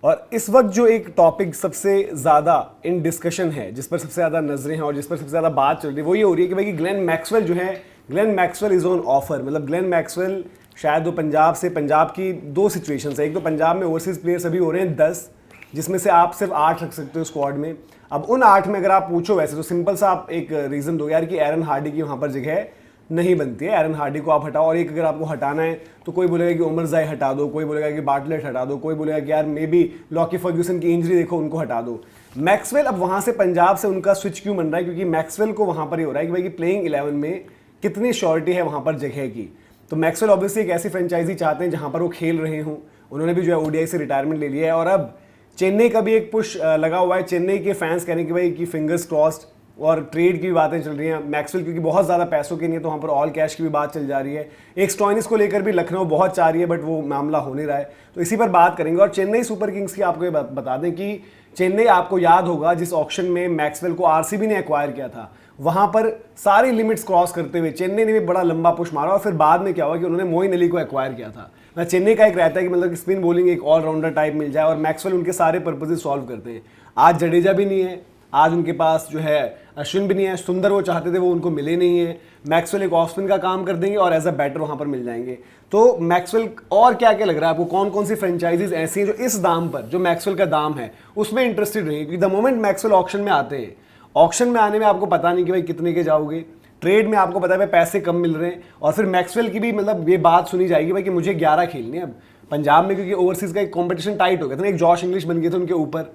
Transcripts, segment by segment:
और इस वक्त जो एक टॉपिक सबसे ज़्यादा इन डिस्कशन है, जिस पर सबसे ज़्यादा नजरें हैं और जिस पर सबसे ज़्यादा बात चल रही है, वो ये हो रही है कि भाई ग्लेन मैक्सवेल जो है, Glenn Maxwell is on offer. मतलब ग्लेन मैक्सवेल शायद वो पंजाब की दो सिचुएशन है। एक तो पंजाब में ओवरसीज प्लेयर्स अभी हो रहे हैं 10, जिसमें से आप सिर्फ 8 रख सकते हो स्क्वाड में। अब उन 8 में अगर आप पूछो वैसे तो सिंपल सा आप एक रीज़न दो यार कि एरन हार्डी की वहाँ पर जगह नहीं बनती है, एरन हार्डी को आप हटाओ। और एक अगर आपको हटाना है तो कोई बोलेगा कि उमर जाई हटा दो, कोई बोलेगा कि बार्टलेट हटा दो, कोई बोलेगा कि यार मे बी लॉकी फर्ग्यूसन की इंजरी देखो उनको हटा दो। मैक्सवेल अब वहाँ से पंजाब से उनका स्विच क्यों बन रहा है? क्योंकि मैक्सवेल को वहाँ पर ही हो रहा है कि भाई प्लेइंग 11 में कितनी श्योरिटी है वहाँ पर जगह की। तो मैक्सवेल ऑब्वियसली एक ऐसी फ्रेंचाइजी चाहते हैं जहाँ पर वो खेल रहे हों। उन्होंने भी जो है ओडीआई से रिटायरमेंट ले लिया है और अब चेन्नई का भी एक पुश लगा हुआ है। चेन्नई के फैंस कह रहे हैं कि भाई कि फिंगर्स क्रॉस्ड, और ट्रेड की भी बातें चल रही हैं मैक्सवेल, क्योंकि बहुत ज़्यादा पैसों की नहीं है तो वहाँ पर ऑल कैश की भी बात चल जा रही है। एक स्टॉइनिस को लेकर भी लखनऊ बहुत चाह रही है बट वो मामला हो नहीं रहा है, तो इसी पर बात करेंगे। और चेन्नई सुपर किंग्स की आपको ये बता दें कि चेन्नई, आपको याद होगा जिस ऑक्शन में मैक्सवेल को आरसीबी ने एक्वायर किया था, वहाँ पर सारी लिमिट्स क्रॉस करते हुए चेन्नई ने भी बड़ा लंबा पुश मारा और फिर बाद में क्या हुआ कि उन्होंने मोइन अली को एक्वायर किया था। चेन्नई का एक रहता है कि मतलब स्पिन बॉलिंग एक ऑलराउंडर टाइप मिल जाए और मैक्सवेल उनके सारे पर्पजेज सॉल्व करते हैं। आज जडेजा भी नहीं है, आज उनके पास जो है अश्विन भी नहीं है, सुंदर वो चाहते थे वो उनको मिले नहीं है। मैक्सवेल एक ऑफ स्पिन का काम कर देंगे और एज अ बैटर वहाँ पर मिल जाएंगे। तो मैक्सवेल और क्या क्या लग रहा है आपको, कौन कौन सी फ्रेंचाइजीज ऐसी हैं जो इस दाम पर, जो मैक्सवेल का दाम है उसमें इंटरेस्टेड रहेंगे? क्योंकि द मोमेंट मैक्सवेल ऑक्शन में आते हैं, ऑक्शन में आने में आपको पता नहीं कि भाई कितने के जाओगे, ट्रेड में आपको पता है भाई पैसे कम मिल रहे हैं और फिर मैक्सवेल की भी मतलब ये बात सुनी जाएगी भाई कि मुझे 11 खेलनी है अब पंजाब में, क्योंकि ओवरसीज का एक कॉम्पिटिशन टाइट हो गया था ना। एक जॉश इंग्लिश बन गए थे उनके ऊपर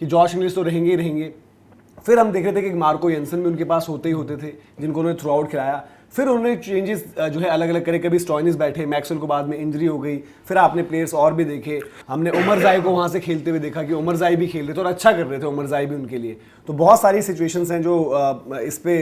कि जॉश इंग्लिश तो रहेंगे ही रहेंगे। फिर हम देख रहे थे कि मार्को येंसन भी उनके पास होते ही होते थे जिनको उन्होंने थ्रू आउट खिलाया। फिर उन्होंने चेंजेस जो है अलग अलग करे, कभी स्टॉइनिस बैठे, मैक्सवेल को बाद में इंजरी हो गई, फिर आपने प्लेयर्स और भी देखे। हमने उमर जाई को वहाँ से खेलते हुए देखा कि उमर जाई भी खेल रहे थे और अच्छा कर रहे थे उमर जाई भी उनके लिए। तो बहुत सारी सिचुएशंस हैं जो इस पे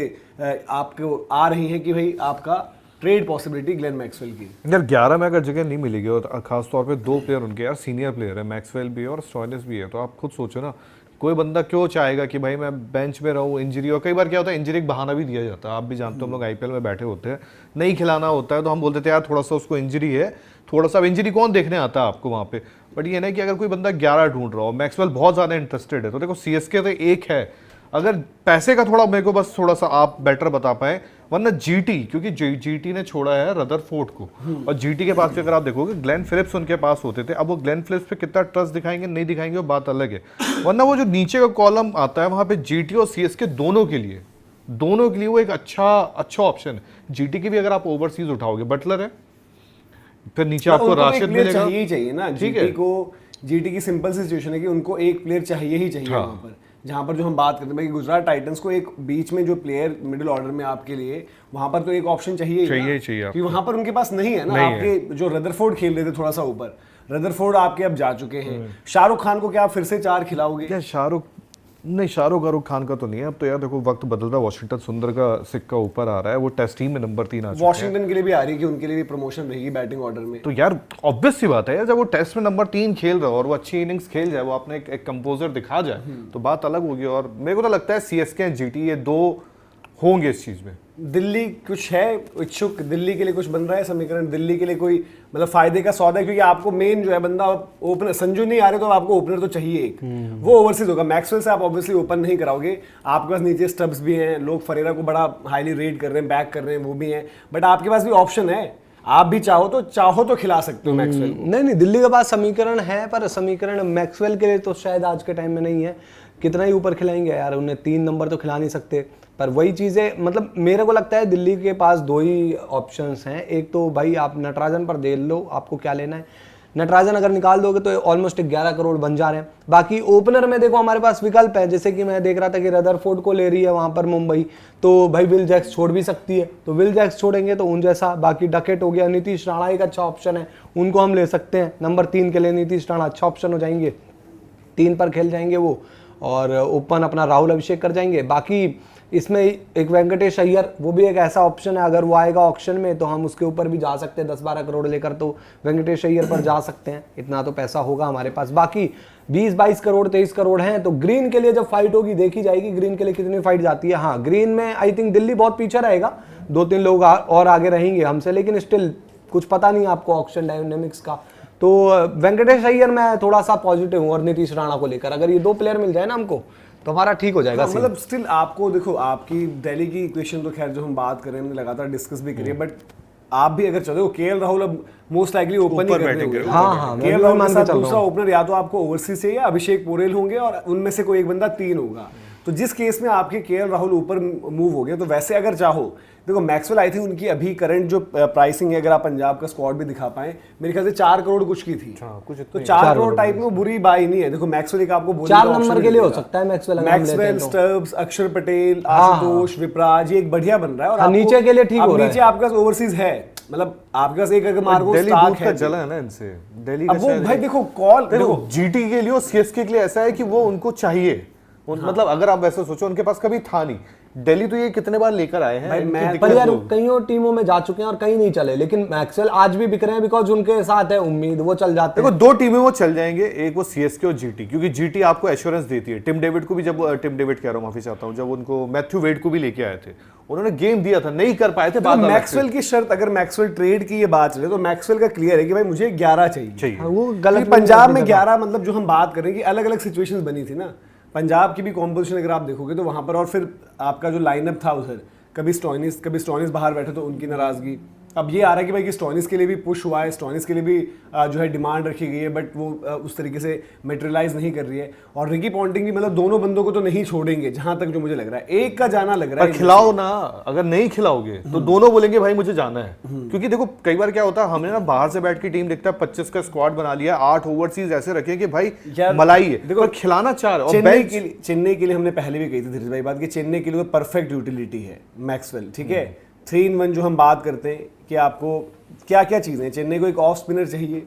आपको आ रही हैं कि भाई आपका ट्रेड पॉसिबिलिटी ग्लेन मैक्सवेल की। यार 11 में अगर जगह नहीं मिलेगी और खासतौर पे 2 प्लेयर उनके यार सीनियर प्लेयर है, मैक्सवेल भी और स्टॉइनिस भी है, तो आप खुद सोचो ना कोई बंदा क्यों चाहेगा कि भाई मैं बेंच में रहूं, इंजरी। और कई बार क्या होता है इंजरी एक बहाना भी दिया जाता है, आप भी जानते हो। हम लोग आईपीएल में बैठे होते हैं, नहीं खिलाना होता है तो हम बोलते थे यार थोड़ा सा उसको इंजरी है, थोड़ा सा। अब इंजरी कौन देखने आता है आपको वहाँ पे? बट ये नहीं कि अगर कोई बंदा 11 ढूंढ रहा हो, मैक्सवेल बहुत ज़्यादा इंटरेस्टेड है, तो देखो सीएसके तो एक है। अगर पैसे का थोड़ा मेरे को बस थोड़ा सा आप बेटर बता पाए, वरना जीटी, क्योंकि जीटी ने छोड़ा है रदरफोर्ड को और जीटी के पास भी अगर आप देखोगे ग्लेन फिलिप्स उनके पास होते थे। अब वो ग्लेन फिलिप्स पे कितना ट्रस्ट दिखाएंगे नहीं दिखाएंगे वो बात अलग है, वरना वो जो नीचे का कॉलम आता है वहां पे जीटी और सीएसके दोनों के लिए वो एक अच्छा ऑप्शन है। जीटी की भी अगर आप ओवरसीज उठाओगे, बटलर है, फिर नीचे आपको राशिद मिलेगा, चाहिए ना जीटी को। जीटी की सिंपल सिचुएशन है कि उनको एक प्लेयर चाहिए ही चाहिए वहां पर, जहाँ पर जो हम बात करते हैं गुजरात टाइटंस को एक बीच में जो प्लेयर मिडिल ऑर्डर में आपके लिए, वहां पर तो एक ऑप्शन चाहिए क्योंकि वहां पर उनके पास नहीं है ना। आपके जो रदरफोर्ड खेल रहे थे थोड़ा सा ऊपर, रदरफोर्ड आपके अब जा चुके हैं। शाहरुख खान को क्या आप फिर से 4 खिलाओगे? क्या शाहरुख खान का तो नहीं है अब तो यार। देखो वक्त बदल रहा है, वॉशिंगटन सुंदर का सिक्का ऊपर आ रहा है, वो टेस्ट टीम में नंबर 3 आ चुका है। वॉशिंगटन के लिए भी आ रही है कि उनके लिए भी प्रमोशन रहेगी बैटिंग ऑर्डर में। तो यार ऑब्वियस सी बात है यार, जब वो टेस्ट में नंबर 3 खेल रहा है और वो अच्छी इनिंग्स खेल जाए, वो अपने एक कंपोजर दिखा जाए तो बात अलग होगी। और मेरे को तो लगता है सीएसके एंड जीटी ये 2 होंगे इस चीज में। दिल्ली कुछ है इच्छुक? दिल्ली के लिए कुछ बन रहा है समीकरण? दिल्ली के लिए कोई मतलब फायदे का सौदा है? क्योंकि आपको मेन जो है बंदा ओपनर, संजू नहीं आ रहे तो आपको ओपनर तो चाहिए एक, वो ओवरसीज होगा। मैक्सवेल से आप ऑब्वियसली ओपन नहीं कराओगे, आपके पास नीचे स्टब्स भी हैं, लोग फरेरा को बड़ा हाईली रेट कर रहे हैं, बैक कर रहे हैं, वो भी हैं, बट आपके पास भी ऑप्शन है, आप भी चाहो तो खिला सकते हो मैक्सवेल को। नहीं, दिल्ली के पास समीकरण है, पर समीकरण मैक्सवेल के लिए तो शायद आज के टाइम में नहीं है। कितना ही ऊपर खिलाएंगे यार, उन्हें 3 नंबर तो खिला नहीं सकते। पर वही चीज़ें, मतलब मेरे को लगता है दिल्ली के पास 2 ही ऑप्शंस हैं। एक तो भाई आप नटराजन पर दे लो, आपको क्या लेना है। नटराजन अगर निकाल दोगे तो ऑलमोस्ट 11 करोड़ बन जा रहे हैं। बाकी ओपनर में देखो हमारे पास विकल्प है, जैसे कि मैं देख रहा था कि रदरफोर्ड को ले रही है वहां पर मुंबई, तो भाई विल जैक्स छोड़ भी सकती है, तो विल जैक्स छोड़ेंगे तो उन जैसा। बाकी डकेट हो गया, नीतीश राणा एक अच्छा ऑप्शन है, उनको हम ले सकते हैं। नंबर 3 के लिए नीतीश राणा अच्छा ऑप्शन हो जाएंगे, 3 पर खेल जाएंगे वो, और ओपन अपना राहुल अभिषेक कर जाएंगे। बाकी इसमें एक वेंकटेश अय्यर, वो भी एक ऐसा ऑप्शन है, अगर वो आएगा ऑक्शन में तो हम उसके ऊपर भी जा सकते हैं 10-12 करोड़ लेकर, तो वेंकटेश अय्यर पर जा सकते हैं, इतना तो पैसा होगा हमारे पास। बाकी 20-22 करोड़ 23 करोड़ हैं, तो ग्रीन के लिए जब फाइट होगी देखी जाएगी ग्रीन के लिए कितनी फाइट जाती है। हाँ, ग्रीन में आई थिंक दिल्ली बहुत पीछे रहेगा, 2-3 लोग और आगे रहेंगे हमसे, लेकिन स्टिल कुछ पता नहीं आपको ऑक्शन डायनेमिक्स का, तो वेंकटेश अय्यर मैं थोड़ा सा पॉजिटिव हूँ और नीतीश राणा को लेकर, अगर ये 2 प्लेयर मिल जाए ना हमको तो हमारा ठीक हो जाएगा scene। मतलब स्टिल आपको देखो, आपकी दिल्ली की इक्वेशन तो खैर जो हम बात कर रहे हैं हमने लगातार डिस्कस भी करी है, बट आप भी अगर चलो केएल राहुल अब मोस्ट लाइकली ओपन ही करने होंगे। हाँ, केएल राहुल के साथ दूसरा ओपनर या तो आपको ओवरसीज से या अभिषेक पोरेल होंगे और उनमें से कोई एक बंदा 3 होगा। तो जिस केस में आपके केएल राहुल ऊपर मूव हो गए, तो वैसे अगर चाहो, देखो मैक्सवेल आई थी उनकी अभी करंट जो प्राइसिंग है, अगर आप पंजाब का स्क्वाड भी दिखा पाए, मेरे ख्याल से 4 करोड़ कुछ की थी। तो 4 करोड़ टाइप में बुरी बाई नहीं है। देखो मैक्सवेल एक आपको 4 नंबर के लिए हो सकता है मैक्सवेल, मैक्सवेल, स्टर्ब्स, अक्षर पटेल, आशुतोष, विपराज, ये एक बढ़िया बन रहा है। और नीचे के लिए ठीक हो रहा है। नीचे आपके पास ओवरसीज है, मतलब आपके पास एक अगर मार्को स्टार्क है, चला है ना इनसे दिल्ली अब वो भाई देखो कॉल देखो जीटी के लिए और सीएसके के लिए ऐसा है कि वो उनको चाहिए। मतलब अगर आप वैसे सोचो, उनके पास कभी था नहीं। दिल्ली तो ये कितने बार लेकर आए हैं, पर यार कई और टीमों में जा चुके हैं और कहीं नहीं चले, लेकिन मैक्सवेल आज भी बिक रहे हैं बिकॉज उनके साथ है उम्मीद, वो चल जाते हैं। देखो 2 टीमें वो चल जाएंगे, एक वो सीएसके और जीटी, क्योंकि जीटी आपको एश्योरेंस देती है। टिम डेविड को भी जब टिम डेविड कह रहा हूं, माफी चाहता हूं, जब उनको मैथ्यू वेड को भी लेके आए थे, उन्होंने गेम दिया था, नहीं कर पाए थे। तो मैक्सवेल की शर्त, अगर मैक्सवेल ट्रेड की ये बात चले तो मैक्सवेल का क्लियर है कि भाई मुझे 11 चाहिए। वो गलत पंजाब में 11, मतलब जो हम बात करें कि अलग अलग सिचुएशंस बनी थी ना पंजाब की भी कॉम्पोजिशन अगर आप देखोगे तो वहां पर, और फिर आपका जो लाइनअप था उधर, कभी स्टोइनिस बाहर बैठे तो उनकी नाराजगी। अब ये आ रहा है कि भाई कि स्टोइनिस के लिए भी पुश हुआ है, स्टोइनिस के लिए भी जो है डिमांड रखी गई है, बट वो उस तरीके से मेटेरियलाइज नहीं कर रही है। और रिकी पॉन्टिंग भी, मतलब दोनों बंदों को तो नहीं छोड़ेंगे जहां तक जो मुझे लग रहा है, एक का जाना लग रहा है। खिलाओ ना, अगर नहीं खिलाओगे तो दोनों बोलेंगे भाई मुझे जाना है। क्योंकि देखो कई बार क्या होता है, हमने ना बाहर से बैठ की टीम देखता है 25 का स्क्वाड बना लिया, 8 ओवरसीज ऐसे रखे कि भाई मलाई है, देखो खिलाना 4। और चेन्नई के लिए हमने पहले भी कही थी धीरज भाई बात कि चेन्नई के लिए तो परफेक्ट यूटिलिटी है मैक्सवेल, ठीक है। 3 in 1 जो हम बात करते हैं कि आपको क्या क्या चीजें, चेन्नई को एक ऑफ स्पिनर चाहिए।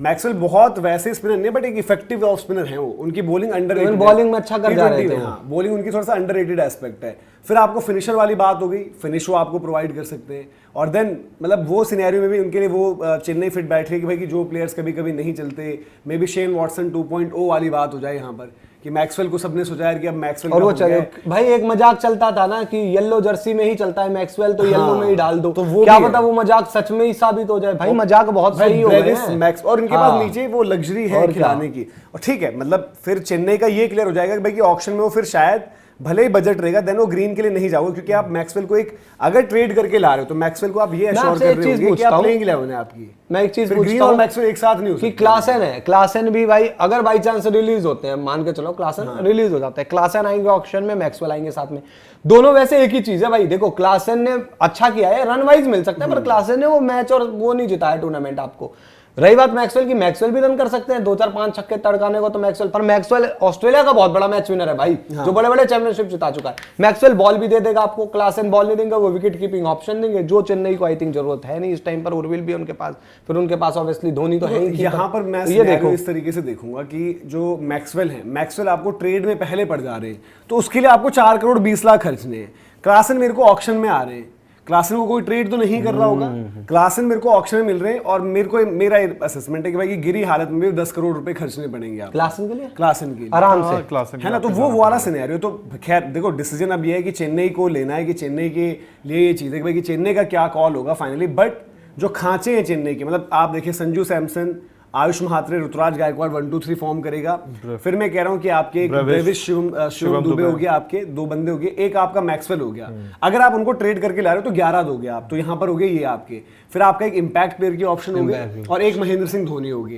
मैक्सवेल बहुत वैसे स्पिनर नहीं, बट एक इफेक्टिव ऑफ स्पिनर है वो। उनकी बॉलिंग अंडररेटेड, बॉलिंग में अच्छा कर जा रहे थे। हाँ, बॉलिंग उनकी थोड़ा सा अंडररेटेड एस्पेक्ट है। फिर आपको फिनिशर वाली बात हो गई, फिनिश वो आपको प्रोवाइड कर सकते हैं। और देन मतलब वो सिनेरियो में भी उनके लिए वो चेन्नई फिट बैठ रही है कि भाई कि जो प्लेयर्स कभी कभी नहीं चलते, मे बी शेन वॉटसन 2.0 वाली बात हो जाए यहाँ पर, कि मैक्सवेल को सबने सोचा है कि अब मैक्सवेल और वो चले भाई, एक मजाक चलता था ना कि येलो जर्सी में ही चलता है मैक्सवेल, तो येलो में ही डाल दो। तो वो क्या पता वो मजाक सच में ही साबित हो जाए। भाई मजाक बहुत सही हो गए हैं मैक्स, और इनके पास नीचे वो लग्जरी है खिलाने की। और ठीक है, मतलब फिर चेन्नई का ये क्लियर हो जाएगा कि भाई कि ऑक्शन में वो फिर शायद भले ही बजट रहेगा, देन वो ग्रीन के लिए नहीं जाओगे, क्योंकि आप मैक्सवेल को एक अगर ट्रेड करके ला रहे हो तो मैक्सवेल को आप ये एश्योर कर रहे हो कि आप प्लेइंग 11 है आपकी। मैं एक चीज पूछता हूं, मैक्सवेल एक साथ नहीं हो कि क्लासन है, क्लासन भी भाई अगर बाई चांस रिलीज होते हैं, मान के चलो क्लासन रिलीज हो जाता है, क्लासन आएंगे ऑक्शन में, मैक्सवेल आएंगे साथ में, दोनों वैसे एक ही चीज है भाई। देखो क्लासन ने अच्छा किया है, रन वाइज मिल सकता है, पर क्लासन ने वो मैच और वो नहीं जिताया टूर्नामेंट आपको। रही बात मैक्सवेल की, मैक्सवेल भी रन कर सकते हैं 2-4-5 छक्के तड़काने को, तो मैक्सवेल, पर मैक्सवेल ऑस्ट्रेलिया का बहुत बड़ा मैच विनर है भाई, जो बड़े बड़े चैंपियनशिप जिता चुका है। मैक्सवेल बॉल भी दे देगा आपको, क्लासन बॉल नहीं देंगे, वो विकेट कीपिंग ऑप्शन देंगे, जो चेन्नई को आई थिंक जरूरत है नहीं इस टाइम पर। उर्विल भी उनके पास, फिर उनके पास ऑब्वियसली धोनी तो है ही। यहाँ पर मैं ये देखो इस तरीके से देखूंगा कि जो मैक्सवेल है, मैक्सवेल आपको ट्रेड में पहले पड़ जा रहे हैं, तो उसके लिए आपको 4 करोड़ 20 लाख खर्चने हैं। क्लासन मेरे को ऑक्शन में आ रहे हैं, क्लासन को कोई ट्रेड तो नहीं कर रहा होगा, क्लासन मेरे को ऑक्शन में मिल रहे हैं, और मेरे को मेरा असेसमेंट है कि भाई कि गिरी हालत में भी 10 करोड़ रुपए खर्चने पड़ेंगे आप क्लासन के लिए, क्लासन के लिए आराम से, क्लासन है ना। तो वो वाला सिनेरियो, तो खैर देखो डिसीजन अब ये है कि चेन्नई को लेना है, कि चेन्नई के लिए ये चीज़ है कि भाई कि चेन्नई का क्या कॉल होगा फाइनली। बट जो खांचे हैं चेन्नई के, मतलब आप देखिए संजू सैमसन, आयुष महात्रे, ऋतुराज गायकवाड़ 1-2-3 फॉर्म करेगा। फिर मैं कह रहा हूं कि आपके ब्रेविश, शिवम दुबे हो गया, आपके 2 बंदे हो गए, एक आपका मैक्सवेल हो गया। अगर आप उनको ट्रेड करके ला रहे हो तो 11 दोगे आप, तो यहां पर हो गए ये आपके। फिर आपका एक इंपैक्ट प्लेयर की ऑप्शन हो गए, और एक महेंद्र सिंह धोनी हो गए।